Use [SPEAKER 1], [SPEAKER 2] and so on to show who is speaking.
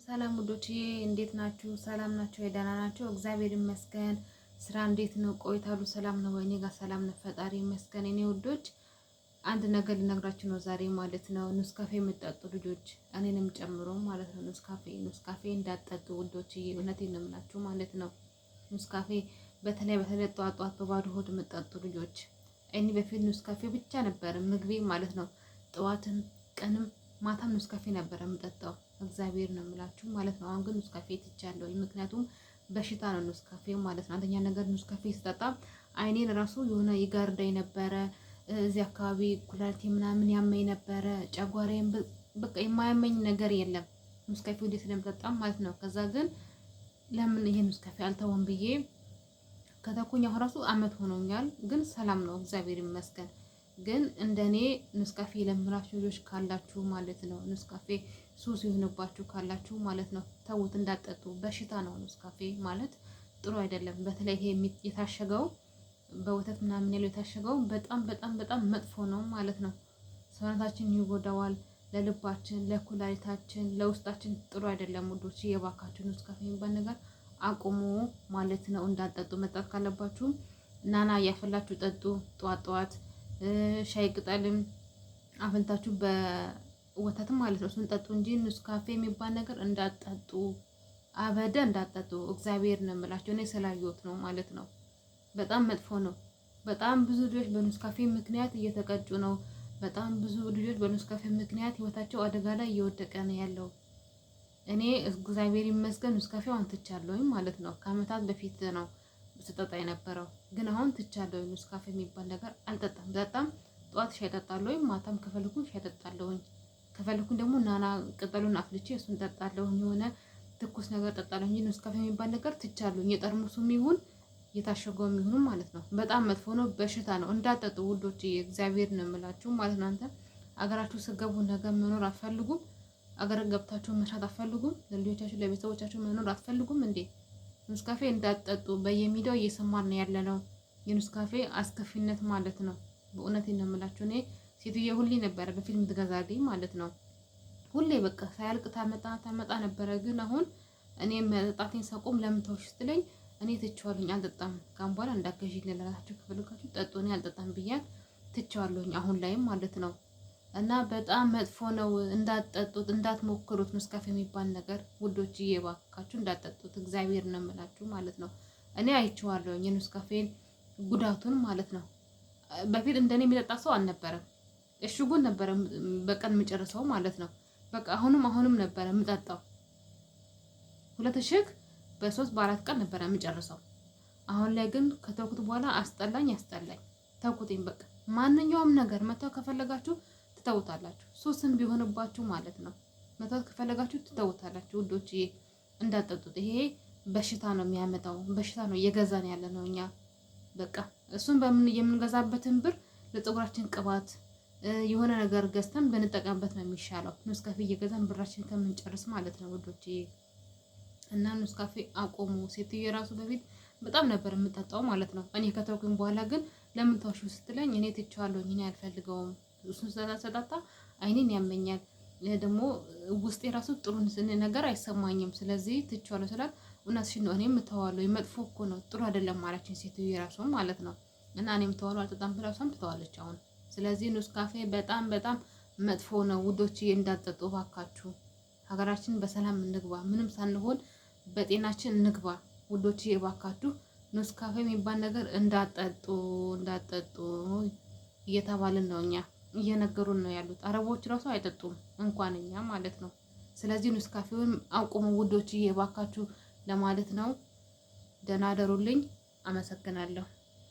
[SPEAKER 1] ሰላም ውዶቼ እንዴት ናችሁ? ሰላም ናችሁ? የደህና ናችሁ? እግዚአብሔር ይመስገን። ስራ እንዴት ነው? ቆይታሉ ሰላም ነው? እኔ ጋር ሰላም ነው፣ ፈጣሪ ይመስገን። እኔ ውዶች አንድ ነገር ልነግራችሁ ነው ዛሬ ማለት ነው። ኑስካፌ የምትጠጡ ልጆች እኔንም ጨምሮ ማለት ነው። ኑስካፌ እንዳትጠጡ ውዶች፣ እውነቴን ነው የምላችሁ ማለት ነው። ኑስካፌ በተለይ ጠዋት ጠዋት በባዶ ሆድ የምትጠጡ ልጆች፣ እኔ በፊት ኑስካፌ ብቻ ነበር ምግቤ ማለት ነው። ጠዋትም ቀንም ማታም ኑስካፌ ነበር የምጠጣው። እግዚአብሔር ነው የምላችሁ ማለት ነው። አሁን ግን ኑስካፌ ትቻለሁ። ምክንያቱም በሽታ ነው ኑስካፌ ማለት ነው። አንደኛ ነገር ኑስካፌ ስጠጣ አይኔን ራሱ የሆነ ይጋርዳኝ ነበረ። እዚህ አካባቢ ኩላሊቴ ምናምን ያመኝ ነበረ። ጨጓራዬን በቃ የማያመኝ ነገር የለም ኑስካፌ ወደ ስለምጠጣ ማለት ነው። ከዛ ግን ለምን ይሄ ኑስካፌ አልተወም ብዬ ከተኩኝ አሁን ራሱ አመት ሆኖኛል። ግን ሰላም ነው እግዚአብሔር ይመስገን። ግን እንደኔ ኑስካፌ ለምላችሁ ልጆች ካላችሁ ማለት ነው፣ ኑስካፌ ሱስ ይሆንባችሁ ካላችሁ ማለት ነው፣ ተውት፣ እንዳጠጡ። በሽታ ነው ኑስካፌ ማለት ጥሩ አይደለም። በተለይ ይሄ የታሸገው በወተት ምናምን ያለው የታሸገው በጣም በጣም በጣም መጥፎ ነው ማለት ነው። ሰውነታችን ይጎዳዋል፣ ለልባችን፣ ለኩላሊታችን፣ ለውስጣችን ጥሩ አይደለም ውዶች። የባካችሁ ኑስካፌ የሚባል ነገር አቁሙ ማለት ነው። እንዳጠጡ። መጠጣት ካለባችሁ ናና እያፈላችሁ ጠጡ ጠዋት ጠዋት። ሻይ ቅጠልም አፈልታችሁ በወተትም ማለት ነው እሱን ጠጡ እንጂ ኑስካፌ የሚባል ነገር እንዳጠጡ፣ አበደ እንዳጠጡ። እግዚአብሔር ነው የምላቸው፣ እኔ ስላየሁት ነው ማለት ነው። በጣም መጥፎ ነው። በጣም ብዙ ልጆች በኑስካፌ ምክንያት እየተቀጩ ነው። በጣም ብዙ ልጆች በኑስካፌ ምክንያት ህይወታቸው አደጋ ላይ እየወደቀ ነው ያለው። እኔ እግዚአብሔር ይመስገን ኑስካፌ አሁን ትቻለሁኝ ማለት ነው። ከአመታት በፊት ነው ስጠጣ የነበረው፣ ግን አሁን ትቻለሁ። ኑስካፌ የሚባል ነገር አልጠጣም። በጣም ጠዋት ሻይ እጠጣለሁ፣ ማታም ከፈልኩ ሻይ እጠጣለሁ። ከፈልኩ ደግሞ ናና ቅጠሉን አፍልቼ እሱን እጠጣለሁ። የሆነ ትኩስ ነገር እጠጣለሁ እንጂ ኑስካፌ የሚባል ነገር ትቻለሁ። የጠርሙሱም ይሁን የታሸገውም ይሁን ማለት ነው። በጣም መጥፎ ነው፣ በሽታ ነው። እንዳጠጡ ውዶች፣ እግዚአብሔር ነው የምላችሁ ማለት ነው። አንተ አገራችሁ ስገቡ ነገር መኖር አትፈልጉም? አገር ገብታችሁ መስራት አትፈልጉም? ለልጆቻችሁ ለቤተሰቦቻችሁ መኖር አትፈልጉም እንዴ? ኑስካፌ እንዳጠጡ በየሚዲያው እየሰማን ነው ያለነው፣ የኑስካፌ አስከፊነት ማለት ነው። በእውነቴን ነው የምላችሁ። እኔ ሴትዬ ሁሌ ነበረ በፊልም ትገዛልኝ ማለት ነው። ሁሌ በቃ ሳያልቅ ታመጣ ነበረ። ግን አሁን እኔ መጠጣቴን ሳቆም ለምን ተውሽ ስትለኝ እኔ ትቼዋለሁኝ፣ አልጠጣም። ካም በኋላ እንዳገዢ ለራሳችሁ ከፈልጋችሁ ጠጡ፣ እኔ አልጠጣም ብያት ትቼዋለሁኝ አሁን ላይም ማለት ነው። እና በጣም መጥፎ ነው። እንዳትጠጡት፣ እንዳትሞክሩት ኑስካፌ የሚባል ነገር ውዶች፣ እየባካችሁ እንዳትጠጡት። እግዚአብሔር ነው የምላችሁ ማለት ነው። እኔ አይቼዋለሁኝ የኑስካፌን ጉዳቱን ማለት ነው። በፊት እንደኔ የሚጠጣ ሰው አልነበረም። እሽጉን ነበረ በቀን የምጨርሰው ማለት ነው። በቃ አሁንም ነበረ የምጠጣው 2 እሽግ በ3 በ4 ቀን ነበረ የምጨርሰው። አሁን ላይ ግን ከተውኩት በኋላ አስጠላኝ ተውኩትኝ። በቃ ማንኛውም ነገር መተው ከፈለጋችሁ ትተውታላችሁ። ሱስም ቢሆንባችሁ ማለት ነው መተው ከፈለጋችሁ ትተውታላችሁ ውዶች። እንዳትጠጡት። ይሄ በሽታ ነው የሚያመጣው፣ በሽታ ነው እየገዛን ያለ ነው እኛ። በቃ እሱን የምንገዛበትን ብር ለፀጉራችን ቅባት የሆነ ነገር ገዝተን ብንጠቀምበት ነው የሚሻለው፣ ኑስካፌ እየገዛን ብራችን ከምንጨርስ ማለት ነው ውዶች። እና ኑስካፌ አቆሙ። ሴትዮ የራሱ በፊት በጣም ነበር የምጠጣው ማለት ነው። እኔ ከተውኩኝ በኋላ ግን ለምን ተውሽው ስትለኝ እኔ ትቼዋለሁኝ፣ እኔ አልፈልገውም። እሱን ስጠጣ አይኔን ያመኛል፣ ደግሞ ውስጤ ራሱ ጥሩ ነገር አይሰማኝም። ስለዚህ ትቼዋለሁ ስላት እውነትሽን ነው እኔም እተዋለሁ፣ መጥፎ እኮ ነው ጥሩ አይደለም ማለችኝ ሴትዮ የራሱ ማለት ነው። እና እኔም እተዋለሁ አልጠጣም ብላ እሷም ትተዋለች አሁን። ስለዚህ ኑስካፌ በጣም በጣም መጥፎ ነው ውዶች፣ እንዳትጠጡ እባካችሁ። ሀገራችን በሰላም እንግባ፣ ምንም ሳንሆን በጤናችን እንግባ ውዶች እባካችሁ። ኑስካፌ የሚባል ነገር እንዳትጠጡ እየተባልን ነው፣ እኛ እየነገሩን ነው ያሉት። አረቦች ራሱ አይጠጡም እንኳን እኛ ማለት ነው። ስለዚህ ኑስካፌውን አቁሙ ውዶች እባካችሁ ለማለት ነው። ደህና አደሩልኝ። አመሰግናለሁ።